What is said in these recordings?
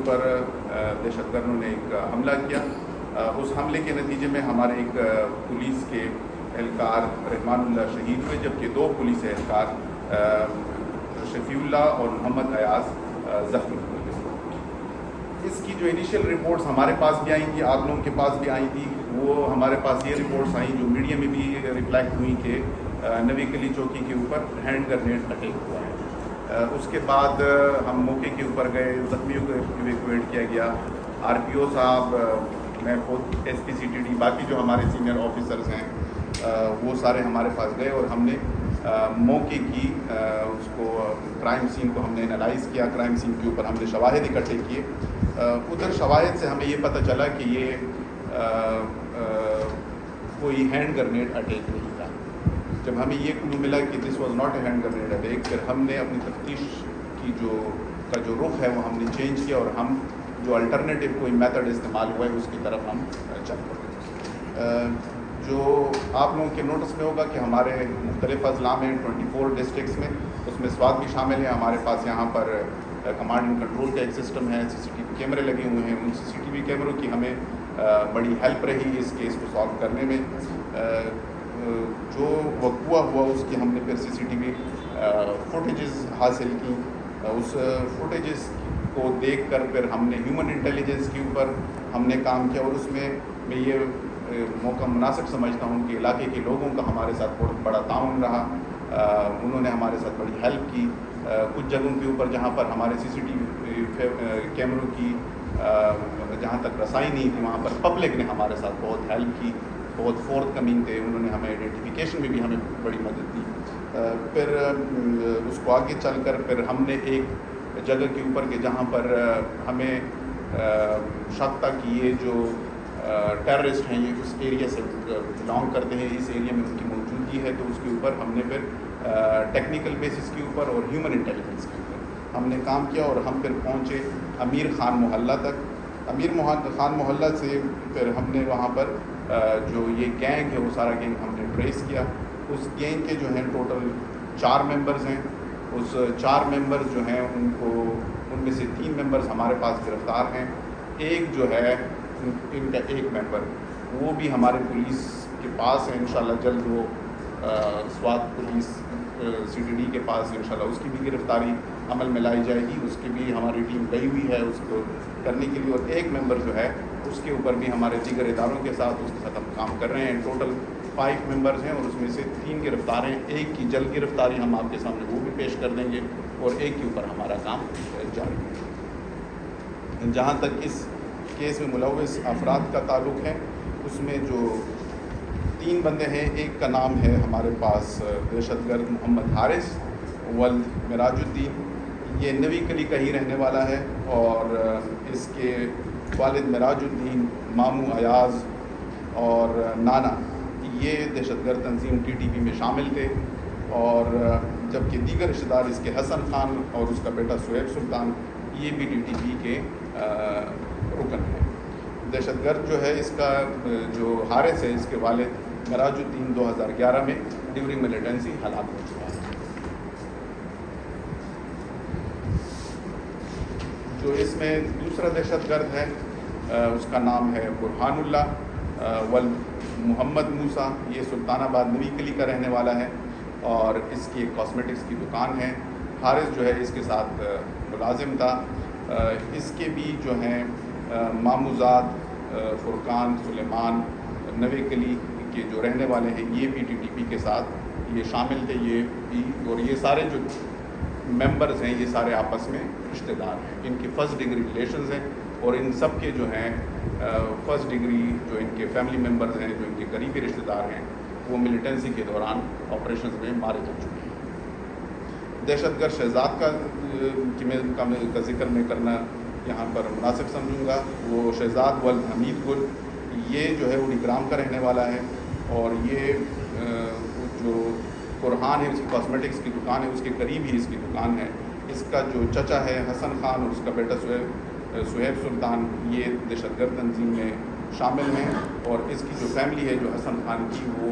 اوپر دہشت گردوں نے ایک حملہ کیا. اس حملے کے نتیجے میں ہمارے ایک پولیس کے اہلکار رحمان اللہ شہید ہوئے، جبکہ 2 پولیس اہلکار شفیع اللہ اور محمد ایاز زخمی ہوئے. اس کی جو انیشیل رپورٹس ہمارے پاس بھی آئی تھیں، آپ لوگوں کے پاس بھی آئی تھی، وہ ہمارے پاس یہ رپورٹس آئیں جو میڈیا میں بھی ریفلیکٹ ہوئی کہ نوی کلی چوکی کے اوپر ہینڈ گرنیڈ اٹیک ہوا ہے. اس کے بعد ہم موقع کے اوپر گئے، زخمیوں کو ایویکویٹ کیا گیا. آر پی او صاحب، میں خود S P C T D, باقی جو ہمارے سینئر آفیسرز ہیں وہ سارے ہمارے پاس گئے اور ہم نے موقع کی اس کو کرائم سین کو ہم نے انالائز کیا. کرائم سین کے اوپر ہم نے شواہد اکٹھے کیے. ادھر شواہد سے ہمیں یہ پتہ چلا کہ یہ کوئی ہینڈ گرنیڈ اٹیک نہیں تھا. جب ہمیں یہ کلو ملا کہ this was not a hand grenade attack, پھر ہم نے اپنی تفتیش کی کا جو رخ ہے وہ ہم نے چینج کیا اور ہم جو الٹرنیٹیو کوئی میتھڈ استعمال ہوا ہے اس کی طرف ہم چل پڑے. جو آپ لوگوں کے نوٹس میں ہوگا کہ ہمارے مختلف اضلاع ہیں 24 ڈسٹرکٹس میں، اس میں سوات بھی شامل ہے. ہمارے پاس یہاں پر کمانڈ اینڈ کنٹرول کا ایک سسٹم ہے، سی سی ٹی وی کیمرے لگے ہوئے ہیں. ان سی سی ٹی وی کیمروں کی ہمیں بڑی ہیلپ رہی اس کیس کو سالو کرنے میں. جو وقوع ہوا اس کی ہم نے پھر سی سی ٹی وی فوٹیجز حاصل کی. اس فوٹیجز کو دیکھ کر پھر ہم نے ہیومن انٹیلیجنس کے اوپر ہم نے کام کیا اور اس میں یہ موقع مناسب سمجھتا ہوں کہ علاقے کے لوگوں کا ہمارے ساتھ بہت بڑا تعاون رہا. انہوں نے ہمارے ساتھ بڑی ہیلپ کی. کچھ جگہوں کے اوپر جہاں پر ہمارے سی سی ٹی وی کیمروں کی جہاں تک رسائی نہیں تھی وہاں پر پبلک نے ہمارے ساتھ بہت ہیلپ کی، بہت فورتھ کمنگ تھے. انہوں نے ہمیں آئیڈینٹیفیکیشن میں بھی ہمیں بڑی مدد دی. پھر اس کو آگے چل کر پھر ہم نے ایک جگہ کے اوپر کہ جہاں پر ہمیں شک تھا کہ یہ جو ٹیررسٹ ہیں یہ اس ایریا سے بلانگ کرتے ہیں، اس ایریا میں ان کی موجودگی ہے، تو اس کے اوپر ہم نے پھر ٹیکنیکل بیسس کے اوپر اور ہیومن انٹیلیجنس کے اوپر ہم نے کام کیا اور ہم پھر پہنچے امیر خان محلہ تک. امیر خان محلہ سے پھر ہم نے وہاں پر جو یہ گینگ ہے وہ سارا گینگ ہم نے ٹریس کیا. اس گینگ کے جو ہیں ٹوٹل 4 ممبرز ہیں. اس 4 ممبرز جو ہیں ان میں سے 3 ممبرز ہمارے پاس گرفتار ہیں. ایک جو ہے ان کا ایک ممبر وہ بھی ہمارے پولیس کے پاس ہے. انشاءاللہ جلد وہ Swat police C T D کے پاس انشاءاللہ اس کی بھی گرفتاری عمل میں لائی جائے گی. اس کی بھی ہماری ٹیم گئی ہوئی ہے اس کو کرنے کے لیے. اور ایک ممبر جو ہے اس کے اوپر بھی ہمارے دیگر اداروں کے ساتھ اس کے ساتھ ہم کام کر رہے ہیں. ٹوٹل 5 ممبرز ہیں اور اس میں سے 3 گرفتار ہیں. ایک کی جلد گرفتاری ہم آپ کے سامنے وہ بھی پیش کر دیں گے اور ایک کے اوپر ہمارا کام جاری ہے. جہاں تک اس کیس میں ملوث افراد کا تعلق ہے اس میں جو 3 بندے ہیں، ایک کا نام ہے ہمارے پاس دہشت گرد محمد حارث ولد مراج الدین. یہ نوی کلی کا ہی رہنے والا ہے اور اس کے والد مراج الدین، ماموں ایاز اور نانا یہ دہشت گرد تنظیم ٹی ٹی پی میں شامل تھے. اور جبکہ دیگر رشتہ دار اس کے حسن خان اور اس کا بیٹا سہیب سلطان یہ بھی ٹی ٹی پی کے رکن ہیں. دہشت گرد جو ہے اس کا جو حارث ہے اس کے والد مراج الدین 2011 میں ڈیورنگ ملیٹنسی ہلاک ہو چکا ہے. جو اس میں دوسرا دہشت گرد ہے اس کا نام ہے برہان اللہ ولد محمد موسیٰ. یہ سلطان آباد نوی کلی کا رہنے والا ہے اور اس کی ایک کاسمیٹکس کی دکان ہے. حارث جو ہے اس کے ساتھ ملازم تھا. اس کے بھی جو ہیں ماموزاد فرقان سلیمان نوی کلی کے جو رہنے والے ہیں یہ بھی ٹی ٹی پی کے ساتھ یہ شامل تھے. یہ بھی اور یہ سارے جو ممبرز ہیں یہ سارے آپس میں رشتہ دار ہیں. ان کی فرسٹ ڈگری ریلیشنز ہیں اور ان سب کے جو ہیں فرسٹ ڈگری جو ان کے فیملی ممبرز ہیں جو ان کے قریبی رشتہ دار ہیں وہ ملیٹنسی کے دوران آپریشنز میں مارے جا چکے ہیں. دہشت گرد شہزاد کا ذکر میں کرنا یہاں پر مناسب سمجھوں گا. وہ شہزاد ولد حمید گل یہ جو ہے وہ نگرام کا رہنے والا ہے اور یہ جو قرحان ہے اس کی کاسمیٹکس کی دکان ہے اس کے قریب ہی اس کی دکان ہے. اس کا جو چچا ہے حسن خان اور اس کا بیٹا سہیب سلطان یہ دہشت گرد تنظیم میں شامل ہیں. اور اس کی جو فیملی ہے جو حسن خان کی وہ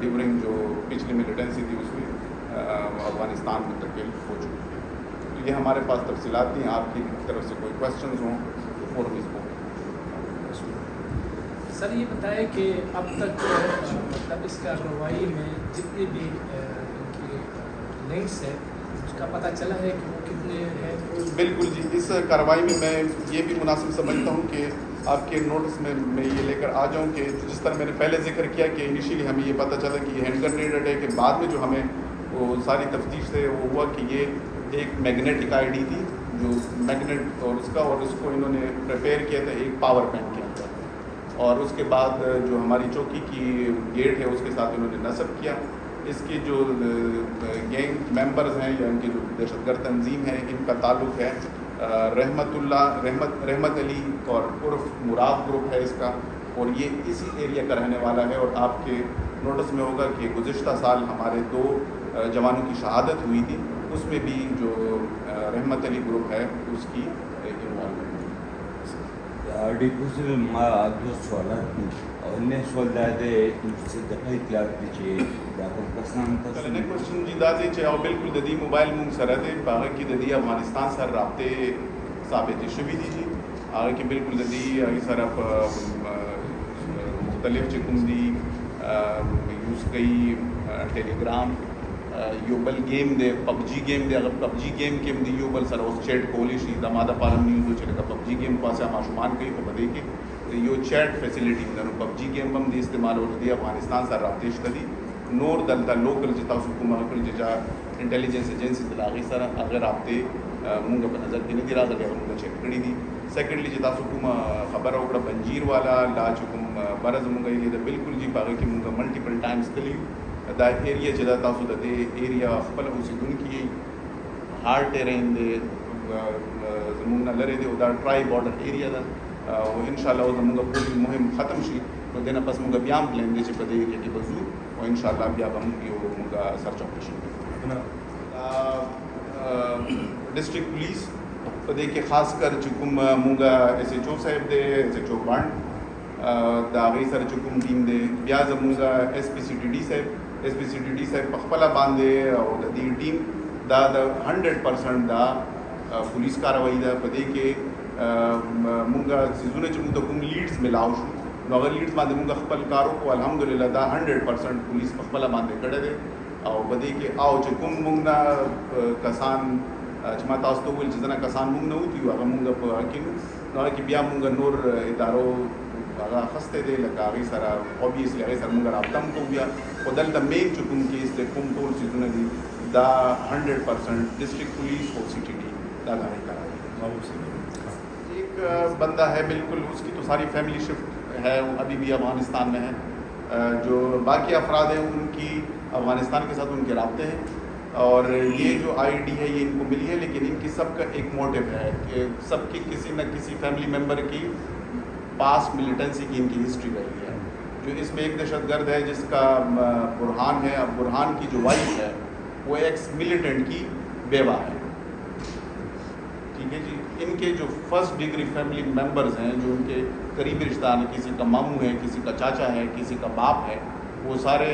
ڈیورنگ جو پچھلی ملیٹنسی تھی اس میں افغانستان منتقل ہو چکی ہے. تو یہ ہمارے پاس تفصیلات ہیں. آپ کی طرف سے کوئی کویشچنز ہوں تو فورم اس کو. سر یہ بتائیں کہ اب تک مطلب اس کارروائی میں جتنے بھی ان کی لنکس ہیں اس کا پتہ چلا ہے کہ وہ کتنے ہیں؟ بالکل جی. اس کارروائی میں میں یہ بھی مناسب سمجھتا ہوں کہ آپ کے نوٹس میں یہ لے کر آ جاؤں کہ جس طرح میں نے پہلے ذکر کیا کہ انیشیلی ہمیں یہ پتہ چلا کہ یہ ہینڈ گرنیڈ ہے، کہ بعد میں جو ہمیں وہ ساری تفتیش سے وہ ہوا کہ یہ ایک میگنیٹک آئی ڈی تھی، جو میگنیٹ اور اس کو انہوں نے پریپیئر کیا تھا ایک پاور بینک کے اندر، اور اس کے بعد جو ہماری چوکی کی گیٹ ہے اس کے ساتھ انہوں نے نصب کیا. اس کی جو گینگ ممبرز ہیں یا ان کی جو دہشت گرد تنظیم ہے ان کا تعلق ہے رحمت علی اور عرف مراد گروپ ہے اس کا، اور یہ اسی ایریا کا رہنے والا ہے. اور آپ کے نوٹس میں ہوگا کہ گزشتہ سال ہمارے 2 جوانوں کی شہادت ہوئی تھی، اس میں بھی جو رحمت علی گروپ ہے اس کی انوالومنٹ. ډیپوزیټ ما دوه سوالات دي او نه سوال دا دی چې د اطلاعات دي چې دا کوم کسان تاسو کله نه کوشن جی دا دی چې او بالکل د دې موبایل مونږ سره دی، هغه کې د دې افغانستان سره رابطې ثابتې شوي دي جی. هغه کې بالکل د دې هغې سره په مختلف چې کوم دي یوز کوي ټیلیګرام، یو بل گیم دی پب جی گیم دی. هغه پب جی گیم کې هم دی یو بل سره اوس چیټ کولی شي. د ما دپاره هم نیوز و چې لکه پب جی گیم پاسه ماشومان کوي، خو په دې کې یو چیټ فیسیلیټي ده، نو پب جی گیم هم د استعمال ور دي افغانستان سره رابطې شته دي. نور دلته لوکل چې تاسو کوم هغه کړي چې انټیلیجنس ایجنسی د هغې سره هغه رابطې مونږ په نظر کې نه دي راغلي، هغه مونږ چیک کړي دي. سیکنډلی چې تاسو کومه خبره وکړه بنجیر والا لا چې کوم بره زمونږ ایریا ده، بالکل جی په هغې کې مونږ ملټیپل ټایمز تللي دا ایریا چې دا تاسو د دې ایریا خپل اوسېدونکي یې هارډ ټیرین دی، زمونږ نه لرې دی او دا ټرای بارډر ایریا ده، او انشاءالله او زمونږ پوری مهم ختم شي نو دې نه پس مونږ بیا هم پلان دی چې په دې ایریا کې به ځو او انشاءالله بیا به مونږ یو مونږ سرچ اپریشن کوو. ډسټرکټ پولیس په دې کې خاص کر چې کوم مونږ ایس ایچ او صاحب دی، ایس ایچ او بانډ د هغې سره چې کوم ټیم دی، بیا زمونږ ایس پی سی ټي ډي صاحب په خپله باندې او د دې team the the 100% the police کاروایی ده. په دې کې مونږ څیزونه چې مونږ ته کوم لیډز ملاو شو نو هغه لیډز باندې مونږ خپل کار وکړو. الحمدلله دا 100% پولیس په خپله باندې کړی دی. او په دې کې او چې کوم مونږ نه کسان چې ما تاسو ته وویل چې ځنه کسان مونږ نه وتي هغه مونږ په هغه کې نو هغه کې بیا مونږ نور ادارو هغه اخیستی دی، لکه هغې سره اوبیسلی هغې سره مونږ رابطه هم کوو بیا، خو دلته مین چې کوم کیس دی کوم ټول څیزونه دي دا 100% ڈسٹرکٹ پولیس اور سی ٹی ڈی دا داخل کرا. ایک بندہ ہے بالکل اس کی تو ساری فیملی شفٹ ہے، وہ ابھی بھی افغانستان میں ہے. جو باقی افراد ہیں ان کی افغانستان کے ساتھ ان کے رابطے ہیں، اور یہ جو آئی ڈی ہے یہ ان کو ملی ہے، لیکن ان کی سب کا ایک موٹیو ہے کہ سب کی کسی نہ کسی فیملی ممبر کی پاس ملیٹنسی کی ان کی ہسٹری رہی ہے. جو اس میں ایک دہشت گرد ہے جس کا برہان ہے، اب برہان کی جو وائف ہے وہ ایکس ملیٹنٹ کی بیوہ ہے. ٹھیک ہے جی. ان کے جو فرسٹ ڈگری فیملی ممبرز ہیں، جو ان کے قریبی رشتہ دار ہیں، کسی کا ماموں ہے، کسی کا چاچا ہے، کسی کا باپ ہے، وہ سارے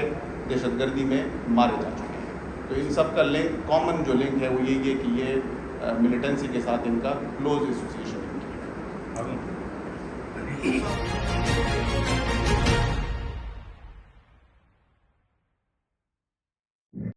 دہشت گردی میں مارے جا چکے ہیں. تو ان سب کا لنک، کامن جو لنک ہے وہ یہی ہے کہ یہ ملیٹنسی کے ساتھ ان کا کلوز ایسوسیشن ہے.